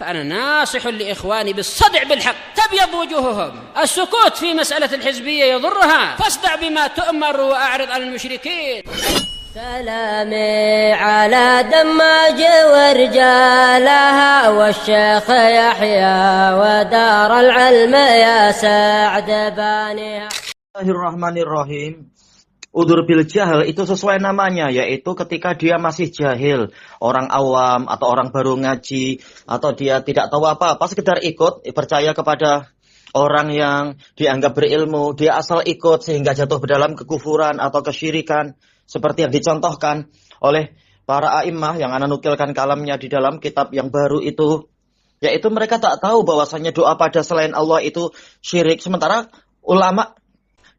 فأنا ناصح لإخواني بالصدع بالحق تبيض وجوههم. السكوت في مسألة الحزبية يضرها، فاصدع بما تؤمر وأعرض عن المشركين. سلامي على دماج ورجالها والشيخ يحيى ودار العلم يا سعد بانيها. Bismillahirrahmanirrahim. Udzur bil jahal itu sesuai namanya, yaitu ketika dia masih jahil, orang awam atau orang baru ngaji, atau dia tidak tahu apa-apa, sekedar ikut, percaya kepada orang yang dianggap berilmu, dia asal ikut sehingga jatuh ke dalam kekufuran atau kesyirikan, seperti yang dicontohkan oleh para a'immah yang ana nukilkan kalamnya di dalam kitab yang baru itu, yaitu mereka tak tahu bahwasanya doa pada selain Allah itu syirik, sementara ulama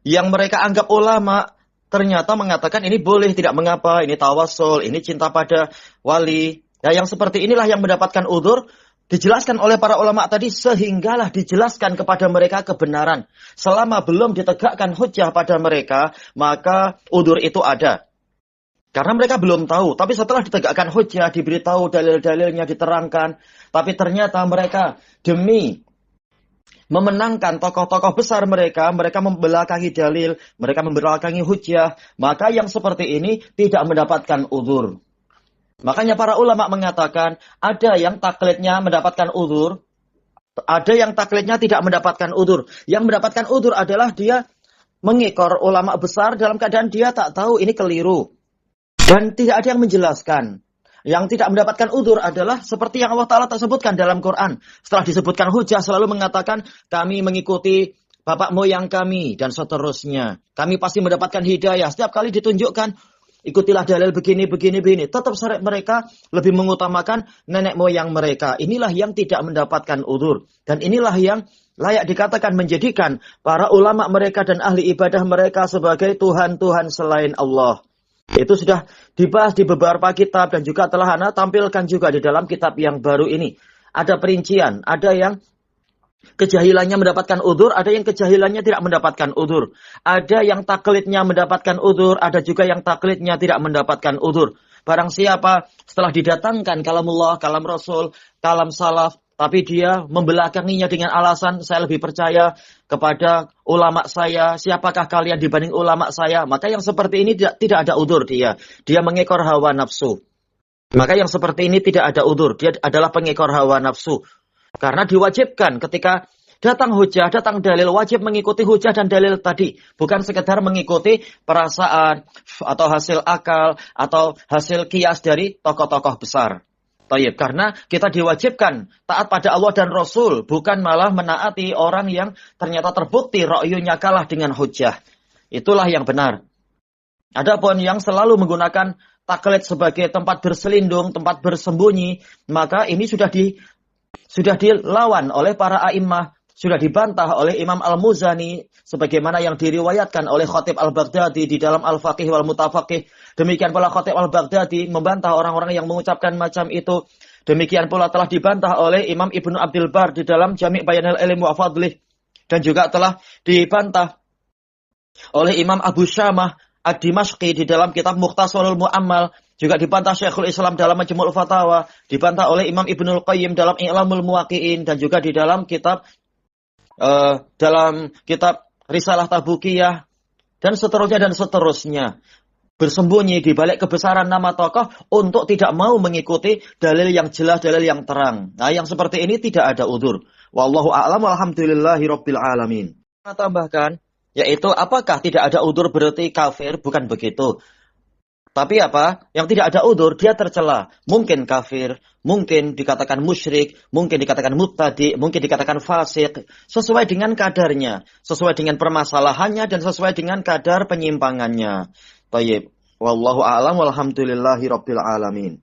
yang mereka anggap ulama ternyata mengatakan ini boleh, tidak mengapa, ini tawassul, ini cinta pada wali. Nah, yang seperti inilah yang mendapatkan udzur, dijelaskan oleh para ulama tadi, sehinggalah dijelaskan kepada mereka kebenaran. Selama belum ditegakkan hujjah pada mereka, maka udzur itu ada. Karena mereka belum tahu, tapi setelah ditegakkan hujjah, diberitahu dalil-dalilnya, diterangkan, tapi ternyata mereka demi memenangkan tokoh-tokoh besar mereka membelakangi dalil, mereka membelakangi hujjah, maka yang seperti ini tidak mendapatkan udzur. Makanya para ulama mengatakan, ada yang taklidnya mendapatkan udzur, ada yang taklidnya tidak mendapatkan udzur. Yang mendapatkan udzur adalah dia mengikor ulama besar dalam keadaan dia tak tahu ini keliru, dan tidak ada yang menjelaskan. Yang tidak mendapatkan udzur adalah seperti yang Allah Ta'ala tersebutkan dalam Quran. Setelah disebutkan hujjah selalu mengatakan, kami mengikuti bapak moyang kami, dan seterusnya. Kami pasti mendapatkan hidayah. Setiap kali ditunjukkan, ikutilah dalil begini. Tetap mereka lebih mengutamakan nenek moyang mereka. Inilah yang tidak mendapatkan udzur. Dan inilah yang layak dikatakan menjadikan para ulama mereka dan ahli ibadah mereka sebagai Tuhan-Tuhan selain Allah. Itu sudah dibahas di beberapa kitab dan juga telah ana tampilkan juga di dalam kitab yang baru ini. Ada perincian, ada yang kejahilannya mendapatkan udzur, ada yang kejahilannya tidak mendapatkan udzur. Ada yang taklidnya mendapatkan udzur, ada juga yang taklidnya tidak mendapatkan udzur. Barang siapa setelah didatangkan kalamullah, kalam Rasul, kalam salaf, tapi dia membelakanginya dengan alasan saya lebih percaya kepada ulama saya, siapakah kalian dibanding ulama saya, maka yang seperti ini tidak ada udzur dia. Dia mengekor hawa nafsu. Maka yang seperti ini tidak ada udzur, dia adalah pengekor hawa nafsu. Karena diwajibkan ketika datang hujjah, datang dalil, wajib mengikuti hujjah dan dalil tadi. Bukan sekedar mengikuti perasaan atau hasil akal atau hasil kias dari tokoh-tokoh besar. Tayyib, karena kita diwajibkan taat pada Allah dan Rasul, bukan malah menaati orang yang ternyata terbukti ra'yunya kalah dengan hujjah. Itulah yang benar. Adapun yang selalu menggunakan taklid sebagai tempat berselindung, tempat bersembunyi, maka ini sudah dilawan oleh para a'immah, sudah dibantah oleh Imam Al-Muzani, sebagaimana yang diriwayatkan oleh Khatib Al-Baghdadi di dalam Al-Faqih wal Mutafaqih. Demikian pula Khatib Al-Baghdadi membantah orang-orang yang mengucapkan macam itu. Demikian pula telah dibantah oleh Imam Ibnu Abdul Bar di dalam Jami' Bayanil Ilm wa Fadlih. Dan juga telah dibantah oleh Imam Abu Syamah Ad-Dimashqi di dalam kitab Mukhtasarul Mu'ammal. Juga dibantah Syekhul Islam dalam Majmu'ul Fatawa. Dibantah oleh Imam Ibnul Qayyim dalam I'lamul Muwaqqi'in. Dan juga di dalam kitab Risalah Tabukiyah. Dan seterusnya. Bersembunyi di balik kebesaran nama tokoh untuk tidak mau mengikuti dalil yang jelas, dalil yang terang. Nah, yang seperti ini tidak ada udzur. Wallahu a'lam walhamdulillahi rabbil alamin. Tambahkan, yaitu apakah tidak ada udzur berarti kafir? Bukan begitu. Tapi apa? Yang tidak ada udzur, dia tercela. Mungkin kafir, mungkin dikatakan musyrik, mungkin dikatakan mubtadi', mungkin dikatakan fasik. Sesuai dengan kadarnya, sesuai dengan permasalahannya, dan sesuai dengan kadar penyimpangannya. Tayyib. Wallahu a'lam walhamdulillahi rabbil alamin.